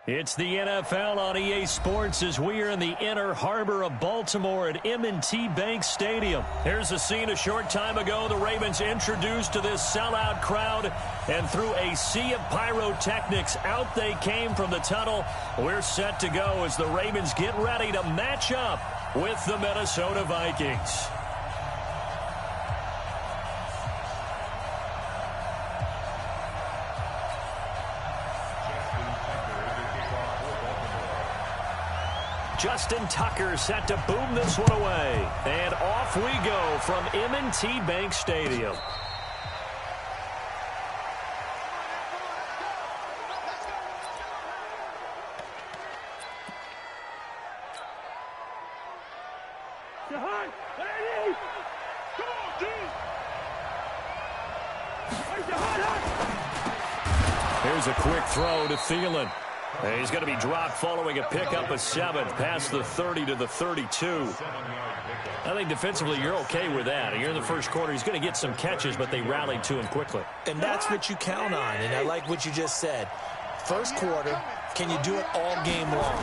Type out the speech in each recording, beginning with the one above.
It's the NFL on EA Sports as we are in the inner harbor of Baltimore at M&T Bank Stadium. Here's a scene a short time ago. The Ravens introduced to this sellout crowd, and through a sea of pyrotechnics, out they came from the tunnel. We're set to go as the Ravens get ready to match up with the Minnesota Vikings. Justin Tucker set to boom this one away. And off we go from M&T Bank Stadium. Here's a quick throw to Thielen. He's going to be dropped following a pickup of 7 past the 30 to the 32. I think defensively you're okay with that. You're in the first quarter. He's going to get some catches, but they rallied to him quickly. And that's what you count on, and I like what you just said. First quarter, can you do it all game long?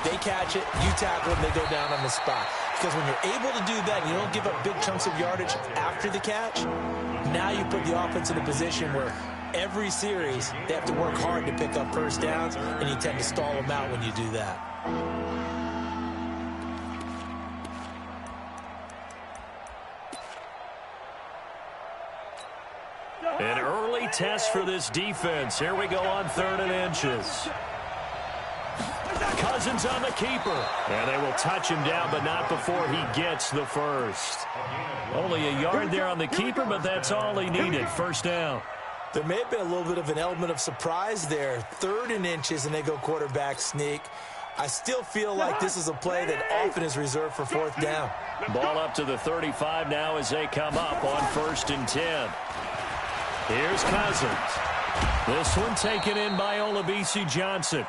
They catch it, you tackle them, they go down on the spot. Because when you're able to do that, and you don't give up big chunks of yardage after the catch, now you put the offense in a position where every series, they have to work hard to pick up first downs, and you tend to stall them out when you do that. An early test for this defense. Here we go on 3rd and inches. Cousins on the keeper. And they will touch him down, but not before he gets the first. Only a yard there on the keeper, but that's all he needed. First down. There may have been a little bit of an element of surprise there. 3rd and inches, and they go quarterback sneak. I still feel like this is a play that often is reserved for 4th down. Ball up to the 35 now as they come up on 1st and 10. Here's Cousins. This one taken in by Olabisi Johnson.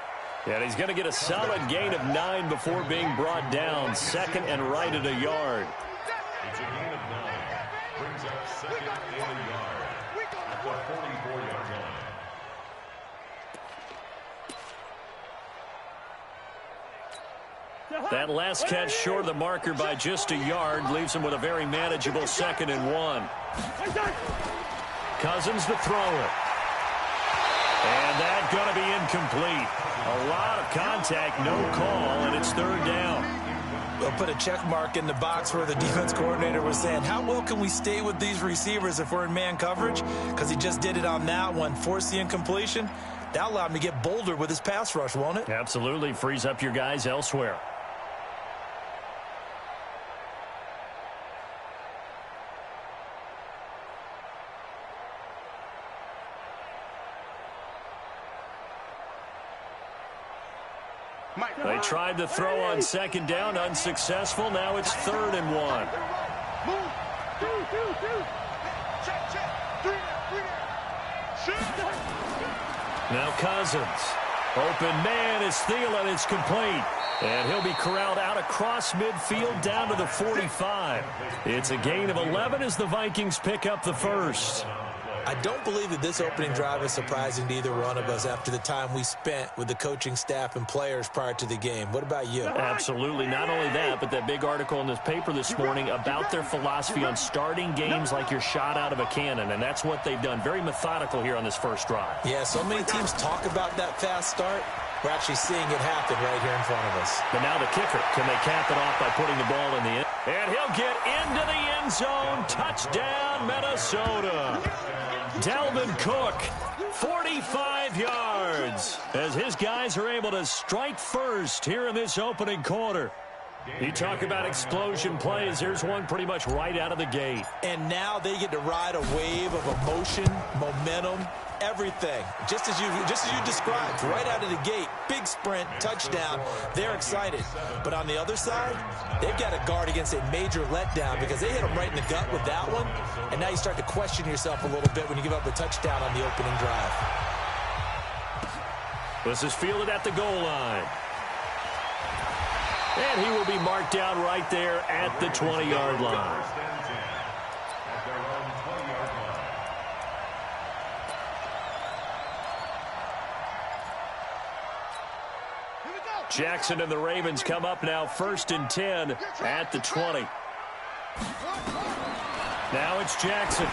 And he's going to get a solid gain of 9 before being brought down. 2nd and right at a yard. It's a gain of 9. Brings up 2nd and a yard. At the 44-yard line. That last catch short of the marker by just a yard leaves him with a very manageable 2nd and 1. Cousins to throw it. And that's going to be incomplete. A lot of contact, no call, and it's 3rd down. They'll put a check mark in the box where the defense coordinator was saying, how well can we stay with these receivers if we're in man coverage? Because he just did it on that one, forced the incompletion. That allowed him to get bolder with his pass rush, won't it? Absolutely. Frees up your guys elsewhere. They tried to throw on 2nd down, unsuccessful. Now it's 3rd and 1. Now Cousins. Open man is Thielen. It's complete. And he'll be corralled out across midfield down to the 45. It's a gain of 11 as the Vikings pick up the first. I don't believe that this opening drive is surprising to either one of us after the time we spent with the coaching staff and players prior to the game. What about you? Absolutely. Not only that, but that big article in this paper this morning about their philosophy on starting games like you're shot out of a cannon, and that's what they've done. Very methodical here on this first drive. Yeah, so many teams talk about that fast start. We're actually seeing it happen right here in front of us. But now the kicker. Can they cap it off by putting the ball in the end? And he'll get into the end zone. Touchdown, Minnesota. Dalvin Cook, 45 yards, as his guys are able to strike first here in this opening quarter. You talk about explosion plays. Here's one pretty much right out of the gate. And now they get to ride a wave of emotion, momentum, everything. Just as you described, right out of the gate, big sprint, touchdown. They're excited. But on the other side, they've got to guard against a major letdown because they hit them right in the gut with that one. And now you start to question yourself a little bit when you give up a touchdown on the opening drive. This is fielded at the goal line. And he will be marked down right there at the 20-yard line. Jackson and the Ravens come up now 1st and 10 at the 20. Now it's Jackson.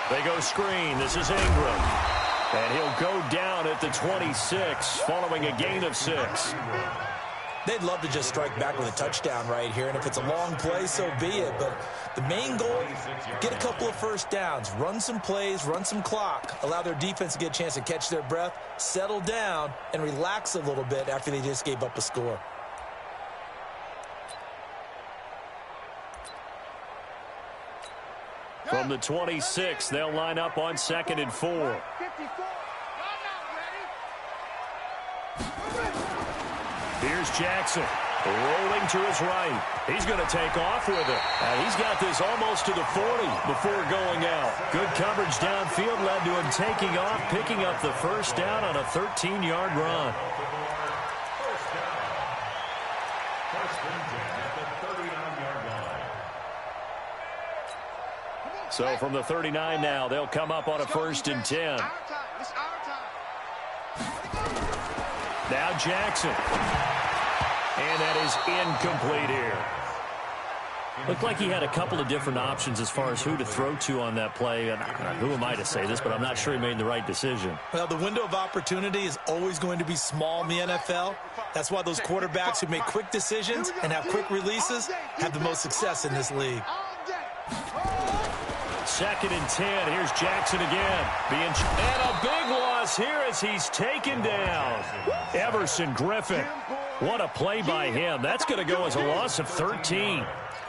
They go screen. This is Ingram. And he'll go down at the 26 following a gain of 6. They'd love to just strike back with a touchdown right here, and if it's a long play, so be it. But the main goal, get a couple of first downs, run some plays, run some clock, allow their defense to get a chance to catch their breath, settle down, and relax a little bit after they just gave up a score. From the 26, they'll line up on 2nd and 4. Here's Jackson, rolling to his right. He's going to take off with it. And he's got this almost to the 40 before going out. Good coverage downfield led to him taking off, picking up the first down on a 13-yard run. So from the 39 now, they'll come up on a 1st and 10. Now Jackson. And that is incomplete here. Looked like he had a couple of different options as far as who to throw to on that play. And who am I to say this, but I'm not sure he made the right decision. Well, the window of opportunity is always going to be small in the NFL. That's why those quarterbacks who make quick decisions and have quick releases have the most success in this league. 2nd and 10. Here's Jackson again. And a big loss here as he's taken down. Everson Griffin. What a play by him. That's going to go as a loss of 13.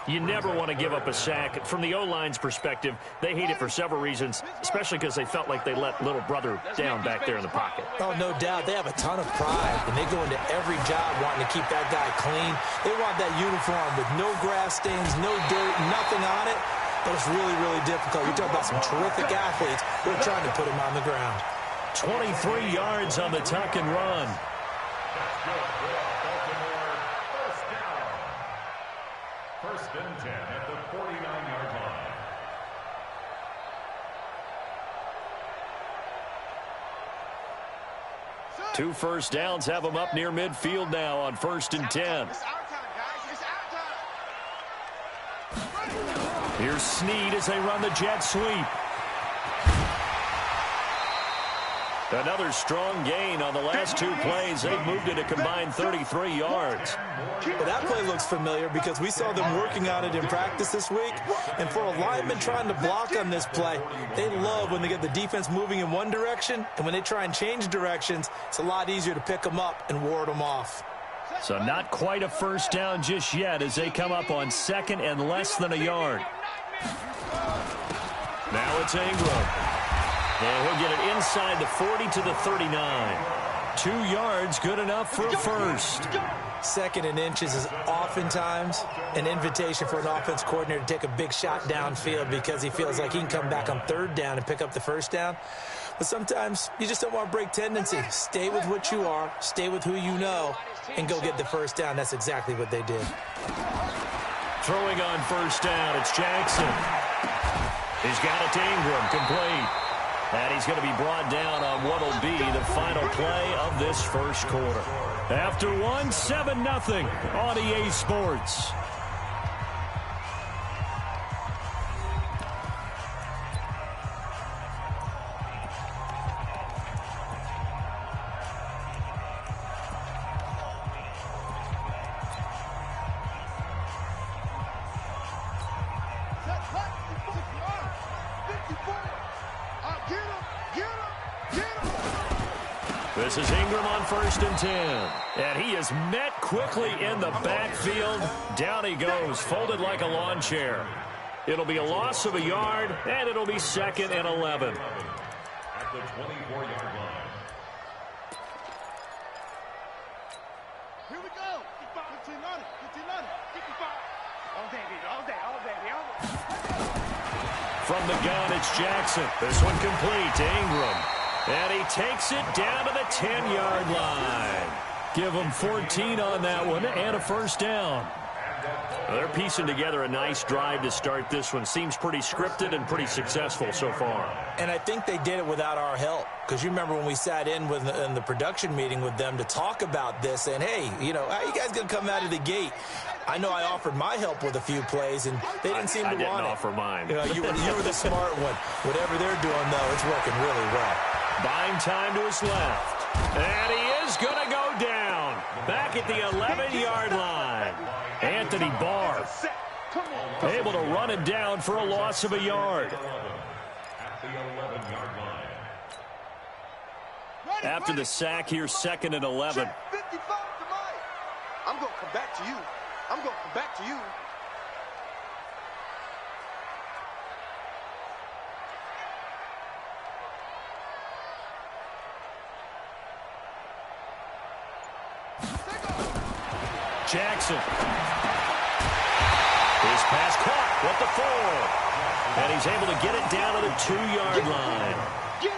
You never want to give up a sack. From the O-line's perspective, they hate it for several reasons, especially because they felt like they let little brother down back there in the pocket. Oh, no doubt. They have a ton of pride, and they go into every job wanting to keep that guy clean. They want that uniform with no grass stains, no dirt, nothing on it. But it's really, really difficult. You're talking about some terrific athletes. We're trying to put him on the ground. 23 yards on the tuck and run. First and 10 at the 49-yard line. Two first downs have them up near midfield now on 1st and 10. Here's Snead as they run the jet sweep. Another strong gain on the last two plays. They've moved it a combined 33 yards. Well, that play looks familiar because we saw them working on it in practice this week. And for a lineman trying to block on this play, they love when they get the defense moving in one direction. And when they try and change directions, it's a lot easier to pick them up and ward them off. So not quite a first down just yet as they come up on 2nd and less than a yard. Now it's Ingram. And he'll get it inside the 40 to the 39. 2 yards, good enough for a first. 2nd and inches is oftentimes an invitation for an offense coordinator to take a big shot downfield because he feels like he can come back on 3rd down and pick up the first down. But sometimes you just don't want to break tendency. Stay with what you are, stay with who you know, and go get the first down. That's exactly what they did. Throwing on first down, it's Jackson. He's got it to Ingram, complete. And he's going to be brought down on what will be the final play of this first quarter. After one, 7-0 on EA Sports. This is Ingram on 1st and 10. And he is met quickly in the backfield. Down he goes, folded like a lawn chair. It'll be a loss of a yard, and it'll be 2nd and 11. At the 24-yard line. Here we go. 15 on it. 15 on it. 55. All day, all day. From the gun, it's Jackson. This one complete to Ingram. And he takes it down to the 10-yard line. Give him 14 on that one and a first down. Well, they're piecing together a nice drive to start this one. Seems pretty scripted and pretty successful so far. And I think they did it without our help. Because you remember when we sat in the production meeting with them to talk about this, and hey, you know, how are you guys going to come out of the gate? I know I offered my help with a few plays, and they didn't seem to want it. I didn't offer mine. You know, you were the smart one. Whatever they're doing, though, it's working really well. Buying time to his left. And he is going to go down. Back at the 11-yard line. Anthony Barr able to run him down for a loss of a yard. At the 11-yard line. After the sack here, 2nd and 11. 55 to Mike. I'm going to come back to you. I'm going to come back to you. Jackson. His pass caught with the 4. And he's able to get it down to the 2-yard line.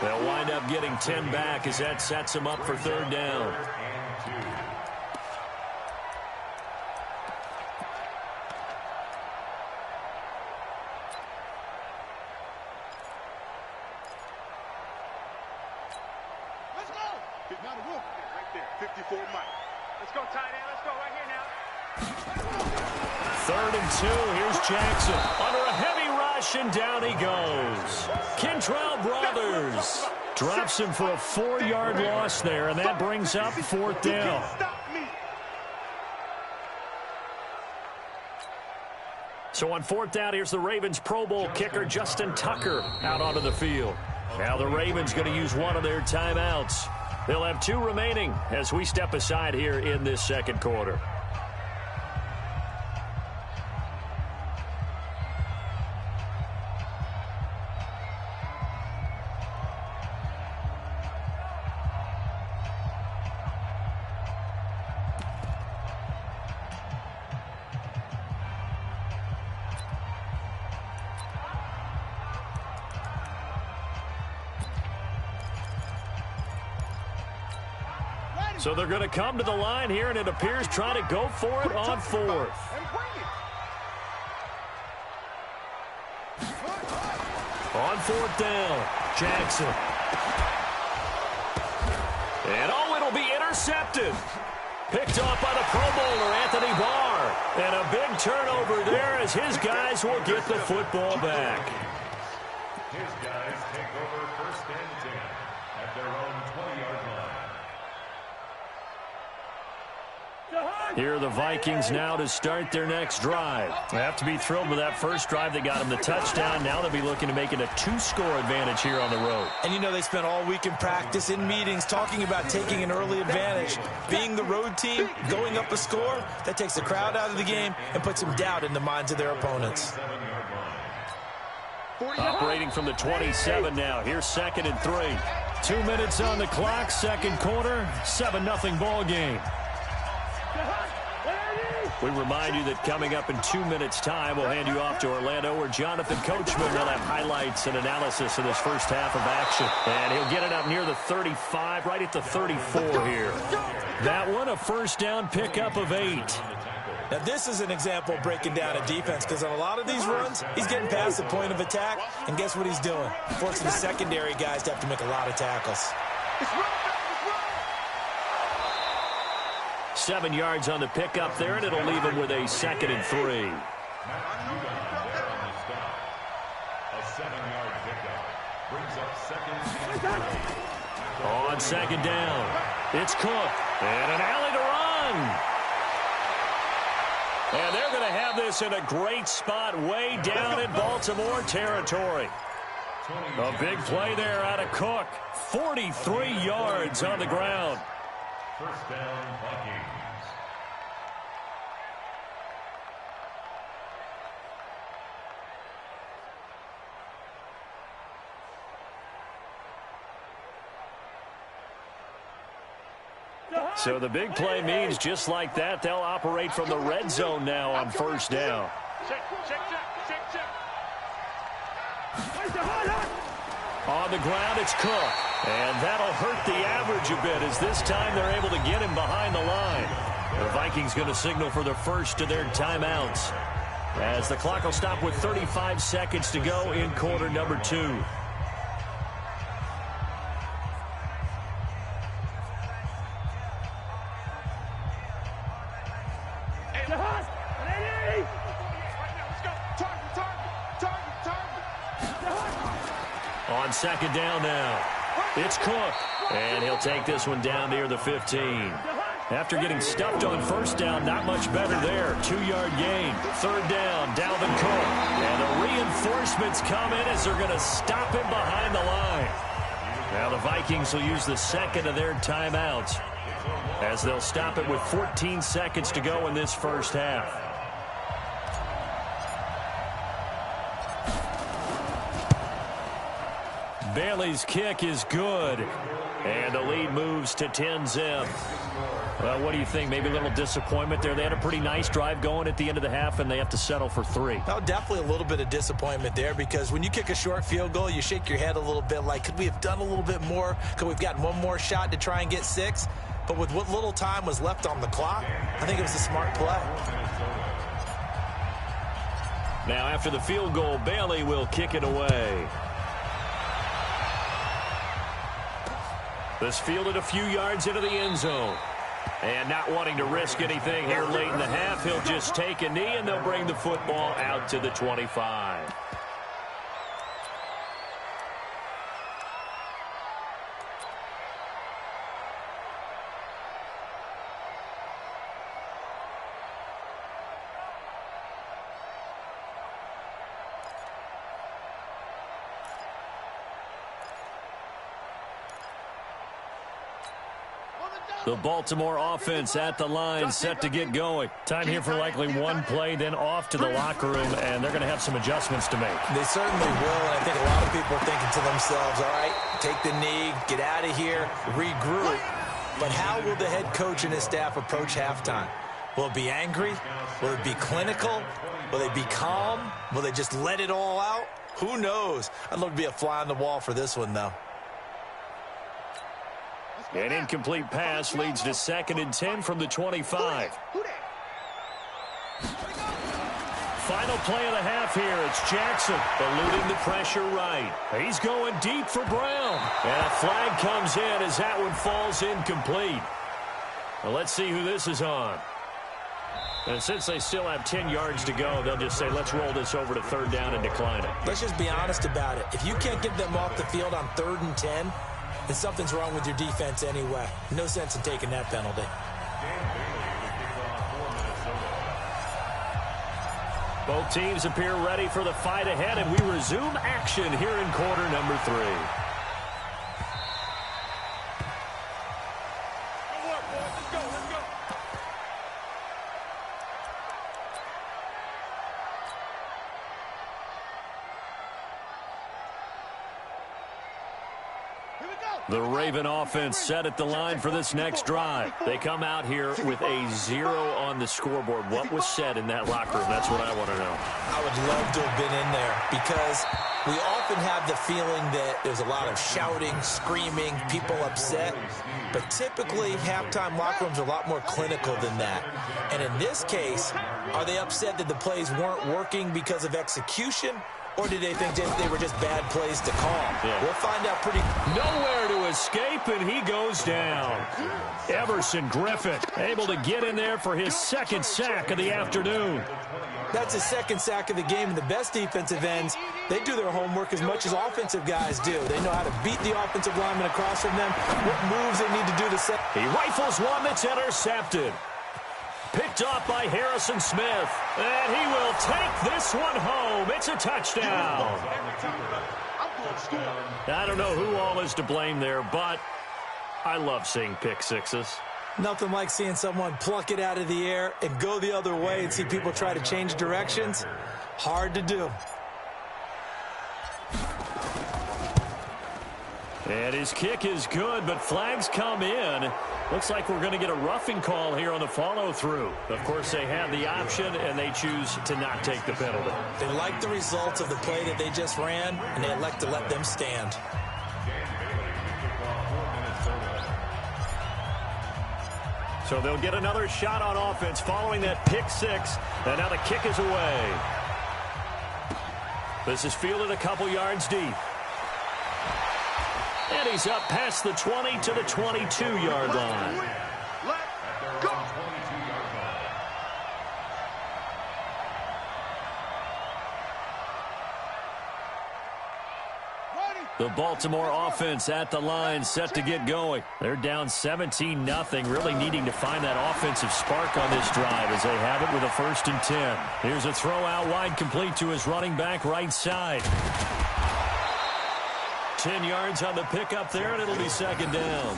They'll wind up getting 10 back as that sets him up for 3rd down. Let's go. It's not a wolf. Right there. 54 Mike. Let's go, tight end. Let's go right here now. 3rd and 2. Here's Jackson under a heavy rush, and down he goes. Kentrell Brothers drops him for a 4-yard loss there, and that brings up 4th down. So on 4th down, here's the Ravens Pro Bowl kicker Justin Tucker out onto the field. Now the Ravens going to use one of their timeouts. They'll have 2 remaining as we step aside here in this 2nd quarter. So they're going to come to the line here, and it appears trying to go for it on 4th. On 4th down, Jackson. And it'll be intercepted. Picked off by the Pro Bowler, Anthony Barr. And a big turnover there as his guys will get the football back. His guys take over 1st and 10 at their own 20-yard line. Here are the Vikings now to start their next drive. They have to be thrilled with that first drive that got them the touchdown. Now they'll be looking to make it a 2-score advantage here on the road. And you know they spent all week in practice, in meetings, talking about taking an early advantage. Being the road team, going up a score, that takes the crowd out of the game and puts some doubt in the minds of their opponents. Operating from the 27 now. Here's 2nd and 3. 2 minutes on the clock, 2nd quarter, 7-0 ball game. We remind you that coming up in 2 minutes' time, we'll hand you off to Orlando, where Jonathan Coachman will have highlights and analysis of this first half of action. And he'll get it up near the 35, right at the 34 here. That one, a 1st down pickup of 8. Now, this is an example of breaking down a defense, because on a lot of these runs, he's getting past the point of attack, and guess what he's doing? Forcing the secondary guys to have to make a lot of tackles. 7 yards on the pickup there, and it'll leave him with a 2nd and 3. A 7-yard pickup brings up 2nd and 3. On 2nd down, it's Cook, and an alley to run. And they're going to have this in a great spot way down in Baltimore territory. A big play there out of Cook. 43 yards on the ground. 1st down, Vikings. So the big play means just like that, they'll operate from the red zone now on 1st down. On the ground, it's Cook. And that'll hurt the average a bit, as this time they're able to get him behind the line. The Vikings going to signal for the first of their timeouts, as the clock will stop with 35 seconds to go in quarter number 2. On second down now, it's Cook, and he'll take this one down near the 15. After getting stuffed on first down, not much better there. 2-yard gain. Third down, Dalvin Cook. And the reinforcements come in as they're going to stop him behind the line. Now the Vikings will use the second of their timeouts, as they'll stop it with 14 seconds to go in this first half. Bailey's kick is good, and the lead moves to 10-zip. Well, what do you think? Maybe a little disappointment there. They had a pretty nice drive going at the end of the half, and they have to settle for 3. Oh, definitely a little bit of disappointment there, because when you kick a short field goal, you shake your head a little bit like, could we have done a little bit more? Could we have gotten one more shot to try and get 6? But with what little time was left on the clock, I think it was a smart play. Now, after the field goal, Bailey will kick it away. This fielded a few yards into the end zone. And not wanting to risk anything here late in the half, he'll just take a knee, and they'll bring the football out to the 25. The Baltimore offense at the line, set to get going. Time here for likely one play, then off to the locker room, and they're going to have some adjustments to make. They certainly will, and I think a lot of people are thinking to themselves, all right, take the knee, get out of here, regroup. But how will the head coach and his staff approach halftime? Will it be angry? Will it be clinical? Will they be calm? Will they just let it all out? Who knows? I'd love to be a fly on the wall for this one, though. An incomplete pass leads to 2nd and 10 from the 25. Final play of the half here. It's Jackson eluding the pressure right. He's going deep for Brown. And a flag comes in as that one falls incomplete. Well, let's see who this is on. And since they still have 10 yards to go, they'll just say, let's roll this over to 3rd down and decline it. Let's just be honest about it. If you can't get them off the field on 3rd and 10, then something's wrong with your defense anyway. No sense in taking that penalty. Both teams appear ready for the fight ahead, and we resume action here in quarter number 3. The Raven offense set at the line for this next drive. They come out here with a 0 on the scoreboard. What was said in that locker room? That's what I want to know. I would love to have been in there, because we often have the feeling that there's a lot of shouting, screaming, people upset. But typically, halftime locker rooms are a lot more clinical than that. And in this case, are they upset that the plays weren't working because of execution? Or did they think they were just bad plays to call? Yeah. We'll find out pretty... Nowhere to escape, and he goes down. Everson Griffin able to get in there for his 2nd sack of the afternoon. That's his 2nd sack of the game, and the best defensive ends, they do their homework as much as offensive guys do. They know how to beat the offensive lineman across from them, what moves they need to do to set... He rifles one that's intercepted. Picked off by Harrison Smith. And he will take this one home. It's a touchdown. I don't know who all is to blame there, but I love seeing pick sixes. Nothing like seeing someone pluck it out of the air and go the other way and see people try to change directions. Hard to do. And his kick is good, but flags come in. Looks like we're going to get a roughing call here on the follow-through. Of course, they have the option, and they choose to not take the penalty. They like the results of the play that they just ran, and they elect to let them stand. So they'll get another shot on offense following that pick six. And now the kick is away. This is fielded a couple yards deep. And he's up past the 20 to the 22-yard line. Let's go. The Baltimore offense at the line, set to get going. They're down 17-0, really needing to find that offensive spark on this drive as they have it with a 1st and 10. Here's a throw out wide, complete to his running back right side. 10 yards on the pickup there, and it'll be 2nd down.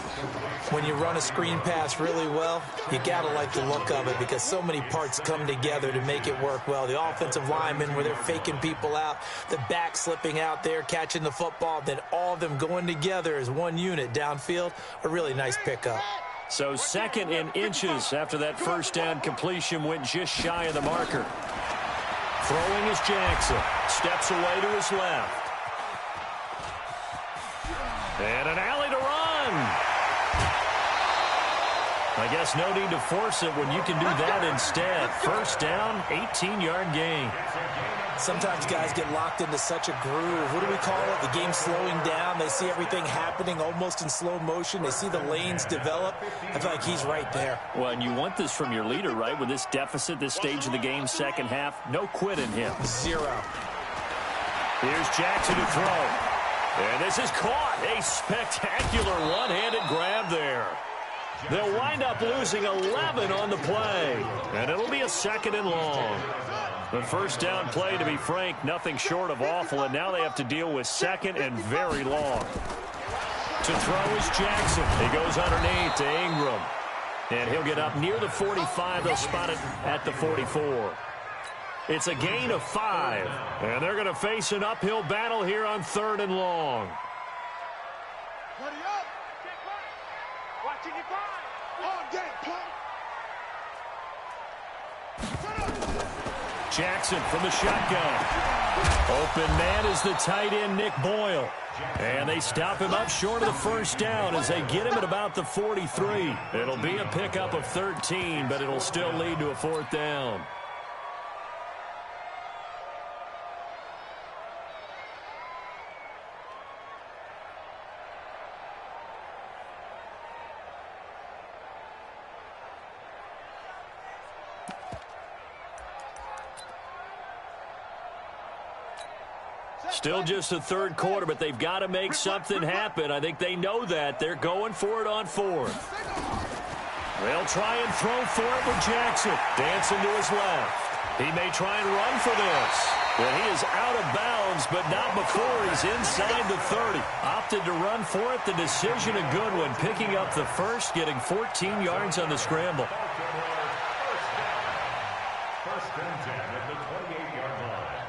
When you run a screen pass really well, you got to like the look of it because so many parts come together to make it work well. The offensive linemen, where they're faking people out, the back slipping out there, catching the football, then all of them going together as one unit downfield. A really nice pickup. So 2nd and inches after that 1st down completion went just shy of the marker. Throwing is Jackson. Steps away to his left. And an alley to run. I guess no need to force it when you can do that instead. 1st down, 18-yard gain. Sometimes guys get locked into such a groove. What do we call it? The game's slowing down. They see everything happening almost in slow motion. They see the lanes develop. I feel like he's right there. Well, and you want this from your leader, right? With this deficit, this stage of the game, 2nd half, no quit in him. 0. Here's Jackson to throw. And this is caught. A spectacular one-handed grab there. They'll wind up losing 11 on the play. And it'll be a 2nd and long. The 1st down play, to be frank, nothing short of awful. And now they have to deal with 2nd and very long. To throw is Jackson. He goes underneath to Ingram. And he'll get up near the 45. They'll spot it at the 44. It's a gain of 5. And they're going to face an uphill battle here on 3rd and long. Buddy up. Watching you fly. All day, play. Jackson from the shotgun. Open man is the tight end, Nick Boyle. And they stop him up short of the 1st down as they get him at about the 43. It'll be a pickup of 13, but it'll still lead to a 4th down. Still just the 3rd quarter, but they've got to make something happen. I think they know that. They're going for it on 4th. They'll try and throw for it with Jackson. Dancing to his left. He may try and run for this. But he is out of bounds, but not before he's inside the 30. Opted to run for it. The decision a good one. Picking up the 1st, getting 14 yards on the scramble. 1st and 10 at the 28-yard line.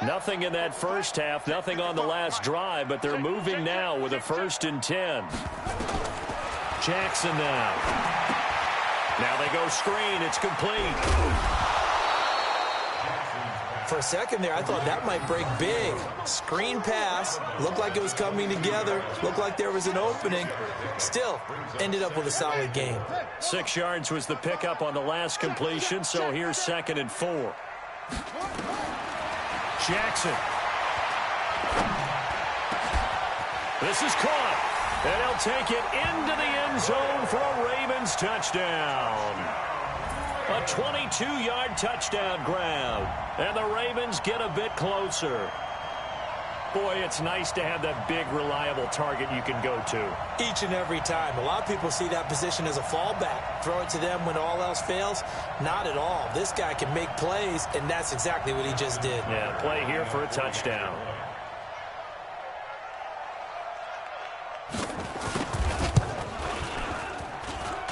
Nothing in that 1st half, nothing on the last drive, but they're moving now with a 1st and 10. Jackson now. Now they go screen. It's complete. For a second there, I thought that might break big. Screen pass. Looked like it was coming together. Looked like there was an opening. Still, ended up with a solid game. 6 yards was the pickup on the last completion, so here's 2nd and 4. Jackson. This is caught. And he'll take it into the end zone for a Ravens touchdown. A 22-yard touchdown grab. And the Ravens get a bit closer. Boy, it's nice to have that big, reliable target you can go to. Each and every time. A lot of people see that position as a fallback. Throw it to them when all else fails. Not at all. This guy can make plays, and that's exactly what he just did. Yeah, play here for a touchdown.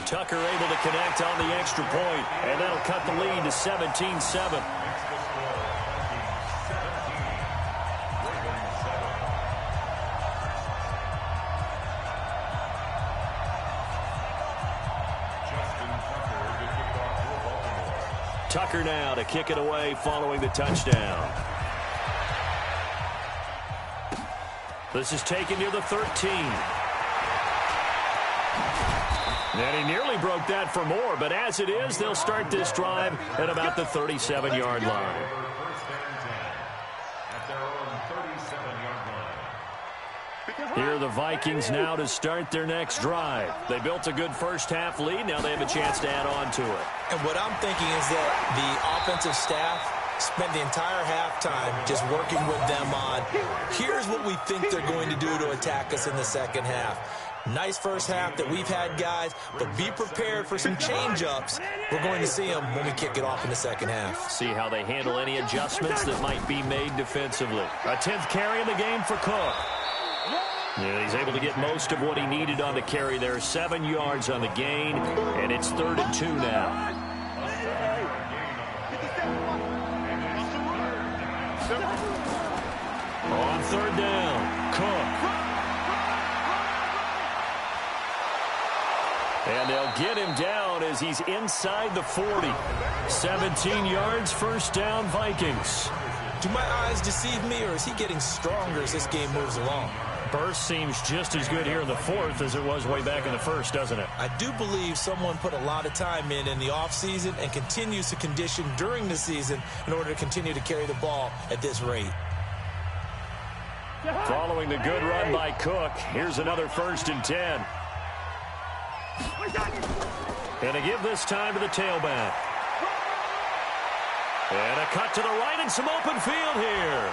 Tucker able to connect on the extra point, and that'll cut the lead to 17-7. Tucker now to kick it away following the touchdown. This is taken near the 13. And he nearly broke that for more, but as it is, they'll start this drive at about the 37-yard line. Here are the Vikings now to start their next drive. They built a good first-half lead. Now they have a chance to add on to it. And what I'm thinking is that the offensive staff spent the entire halftime just working with them on, here's what we think they're going to do to attack us in the second half. Nice first half that we've had, guys, but be prepared for some change-ups. We're going to see them when we kick it off in the second half. See how they handle any adjustments that might be made defensively. A 10th carry in the game for Cook. Yeah, he's able to get most of what he needed on the carry there. 7 yards on the gain, and it's 3rd and 2 now. On 3rd down, Cook. And they'll get him down as he's inside the 40. 17 yards, first down, Vikings. Do my eyes deceive me, or is he getting stronger as this game moves along? Burst seems just as good here in the 4th as it was way back in the 1st, doesn't it? I do believe someone put a lot of time in the offseason and continues to condition during the season in order to continue to carry the ball at this rate. Following the good run by Cook, here's another 1st and 10. And to give this time to the tailback. And a cut to the right and some open field here.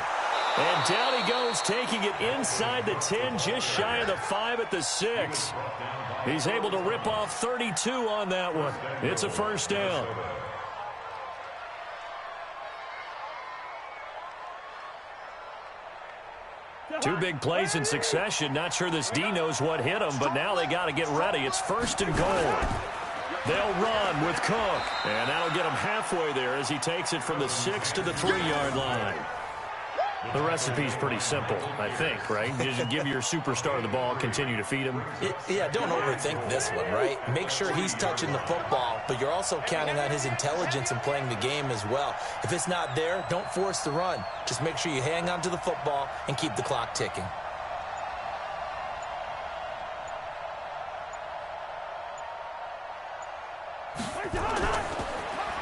And down he goes, taking it inside the 10, just shy of the 5 at the 6. He's able to rip off 32 on that one. It's a first down. Two big plays in succession. Not sure this D knows what hit him, but now they got to get ready. It's 1st and goal. They'll run with Cook, and that'll get him halfway there as he takes it from the 6 to the 3-yard line. The recipe's pretty simple, I think, right? Just give your superstar the ball, continue to feed him. Yeah, don't overthink this one, right? Make sure he's touching the football, but you're also counting on his intelligence in playing the game as well. If it's not there, don't force the run. Just make sure you hang on to the football and keep the clock ticking.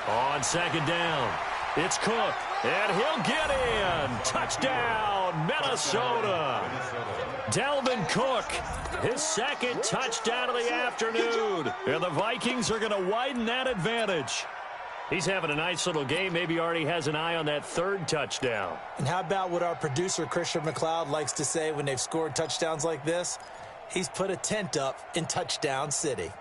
On 2nd down, it's Cook, and he'll get in. Touchdown, Minnesota. Dalvin Cook, his 2nd touchdown of the afternoon. And the Vikings are going to widen that advantage. He's having a nice little game. Maybe already has an eye on that 3rd touchdown. And how about what our producer, Christian McLeod, likes to say when they've scored touchdowns like this? He's put a tent up in Touchdown City.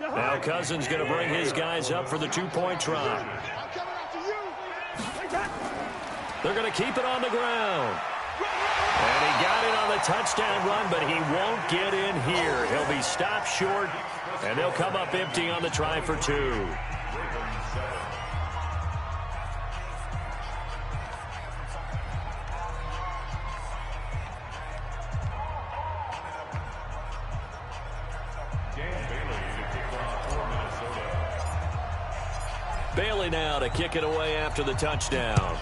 Now Cousins going to bring his guys up for the 2-point try. They're going to keep it on the ground. And he got it on the touchdown run, but he won't get in here. He'll be stopped short, and they'll come up empty on the try for 2. Bailey now to kick it away after the touchdown.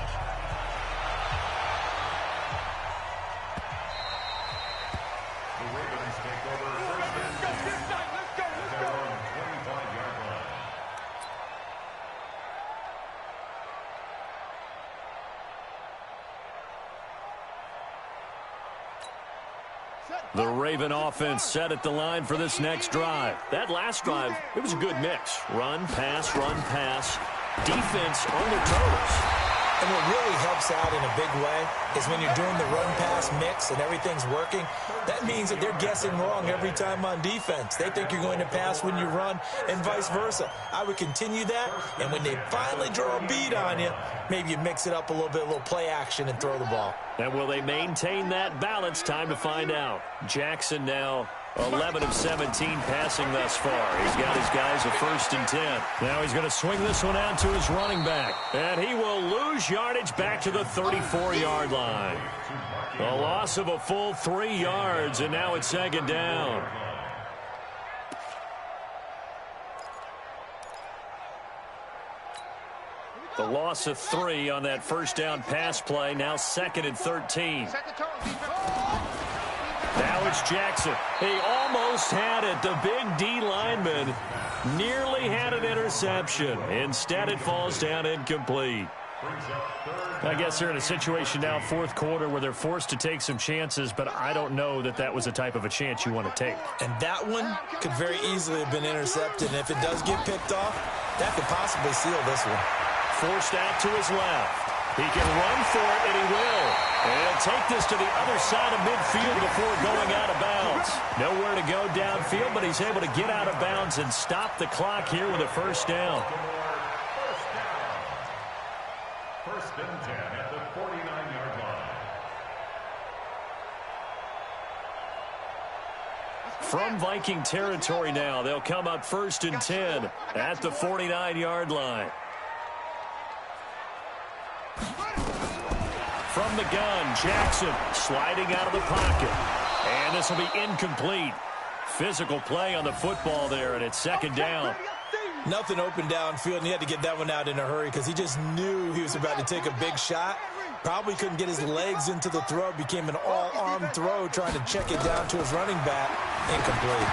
The Raven offense set at the line for this next drive. That last drive, it was a good mix. Run, pass, defense on their toes. And what really helps out in a big way is when you're doing the run-pass mix and everything's working, that means that they're guessing wrong every time on defense. They think you're going to pass when you run and vice versa. I would continue that, and when they finally draw a beat on you, maybe you mix it up a little bit, a little play action, and throw the ball. And will they maintain that balance? Time to find out. Jackson now 11 of 17 passing thus far. He's got his guys a 1st and 10. Now he's going to swing this one out to his running back. And he will lose yardage back to the 34-yard line. A loss of a full 3 yards, and now it's 2nd down. The loss of 3 on that first down pass play. Now 2nd and 13. Now it's Jackson. He almost had it. The big D lineman nearly had an interception. Instead, it falls down incomplete. I guess they're in a situation now, 4th quarter, where they're forced to take some chances, but I don't know that that was the type of a chance you want to take. And that one could very easily have been intercepted. And if it does get picked off, that could possibly seal this one. Forced out to his left. He can run for it, and he will. And he'll take this to the other side of midfield before going out of bounds. Nowhere to go downfield, but he's able to get out of bounds and stop the clock here with a first down. First and 10 at the 49-yard line. From Viking territory now, they'll come up 1st and 10 at the 49-yard line. From the gun, Jackson sliding out of the pocket. And this will be incomplete. Physical play on the football there, and it's 2nd down. Nothing open downfield, and he had to get that one out in a hurry because he just knew he was about to take a big shot. Probably couldn't get his legs into the throw. Became an all-arm throw, trying to check it down to his running back. Incomplete.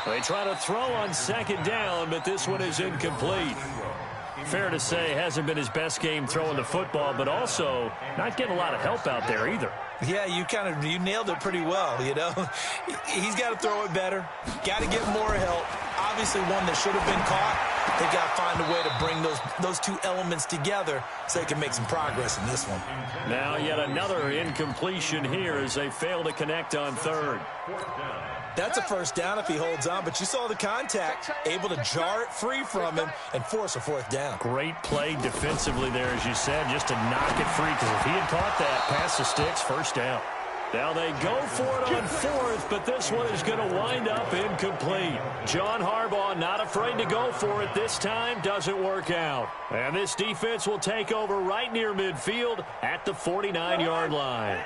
They try to throw on 2nd down, but this one is incomplete. Fair to say, hasn't been his best game throwing the football, but also not getting a lot of help out there either. Yeah, you nailed it pretty well, you know. He's got to throw it better. Got to get more help. Obviously one that should have been caught. They've got to find a way to bring those two elements together so they can make some progress in this one. Now yet another incompletion here as they fail to connect on 3rd. That's a first down if he holds on, but you saw the contact, able to jar it free from him and force a 4th down. Great play defensively there, as you said, just to knock it free, because if he had caught that, pass the sticks, first down. Now they go for it on 4th, but this one is going to wind up incomplete. John Harbaugh not afraid to go for it this time, doesn't work out. And this defense will take over right near midfield at the 49-yard line.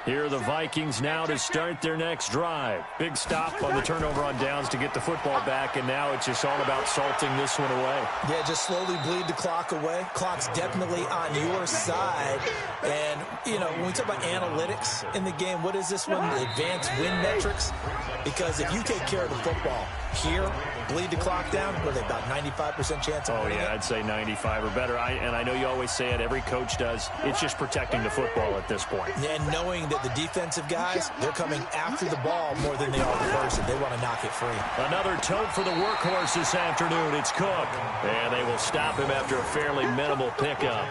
Here are the Vikings now to start their next drive. Big stop on the turnover on downs to get the football back, and now it's just all about salting this one away. Yeah, just slowly bleed the clock away. Clock's definitely on your side. And, you know, when we talk about analytics in the game, what is this one? The advanced win metrics? Because if you take care of the football here, bleed the clock down, what are they, about 95% chance of winning it? I'd say 95 or better. And I know you always say it, every coach does. It's just protecting the football at this point. And knowing that the defensive guys, they're coming after the ball more than they are the person. They want to knock it free. Another tote for the workhorse this afternoon. It's Cook. And they will stop him after a fairly minimal pickup.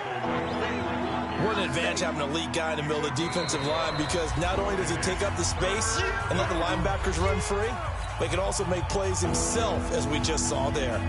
What an advantage having an elite guy in the middle of the defensive line, because not only does he take up the space and let the linebackers run free, but he can also make plays himself, as we just saw there.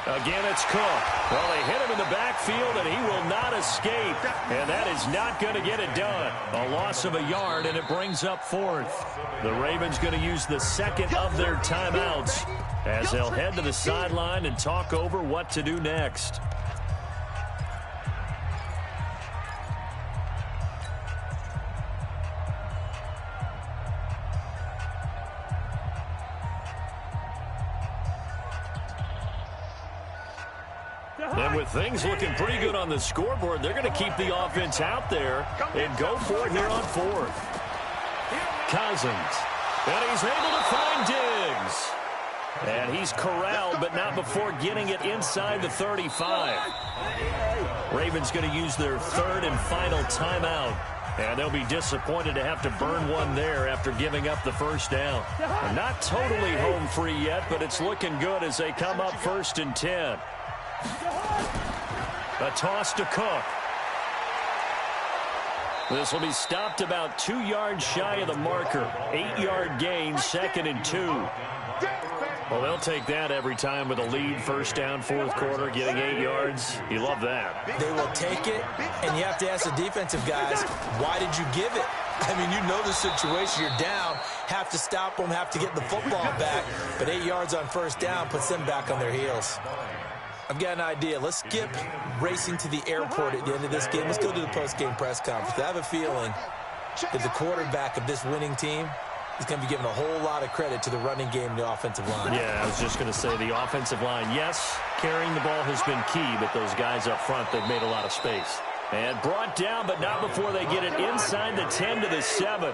Again, it's Cook. Well, they hit him in the backfield, and he will not escape. And that is not going to get it done. A loss of a yard, and it brings up 4th. The Ravens going to use the 2nd of their timeouts as they'll head to the sideline and talk over what to do next. And with things looking pretty good on the scoreboard, they're going to keep the offense out there and go for it here on 4th. Cousins. And he's able to find Diggs. And he's corralled, but not before getting it inside the 35. Ravens going to use their 3rd and final timeout. And they'll be disappointed to have to burn one there after giving up the first down. And not totally home free yet, but it's looking good as they come up 1st and 10. A toss to Cook. This will be stopped about 2 yards shy of the marker. 8-yard gain, 2nd and 2. Well, they'll take that every time with a lead, first down, 4th quarter, getting 8 yards. You love that. They will take it, and you have to ask the defensive guys, why did you give it? I mean, you know the situation. You're down, have to stop them, have to get the football back, but 8 yards on first down puts them back on their heels. I've got an idea. Let's skip racing to the airport at the end of this game. Let's go to the post-game press conference. I have a feeling that the quarterback of this winning team is going to be giving a whole lot of credit to the running game and the offensive line. Yeah, I was just going to say the offensive line, yes, carrying the ball has been key, but those guys up front, they've made a lot of space. And brought down, but not before they get it inside the 10 to the 7.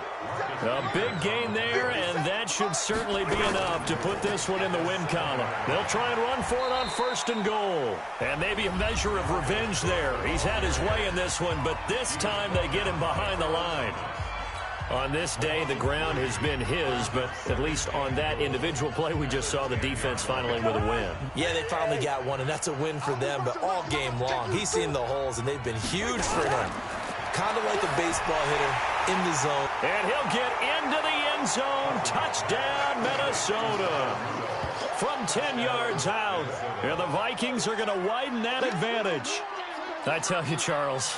A big gain there, and that should certainly be enough to put this one in the win column. They'll try and run for it on 1st and goal. And maybe a measure of revenge there. He's had his way in this one, but this time they get him behind the line. On this day, the ground has been his, but at least on that individual play, we just saw the defense finally with a win. Yeah, they finally got one, and that's a win for them, but all game long, he's seen the holes, and they've been huge for him. Kind of like a baseball hitter in the zone. And he'll get into the end zone. Touchdown, Minnesota. From 10 yards out. And the Vikings are going to widen that advantage. I tell you, Charles,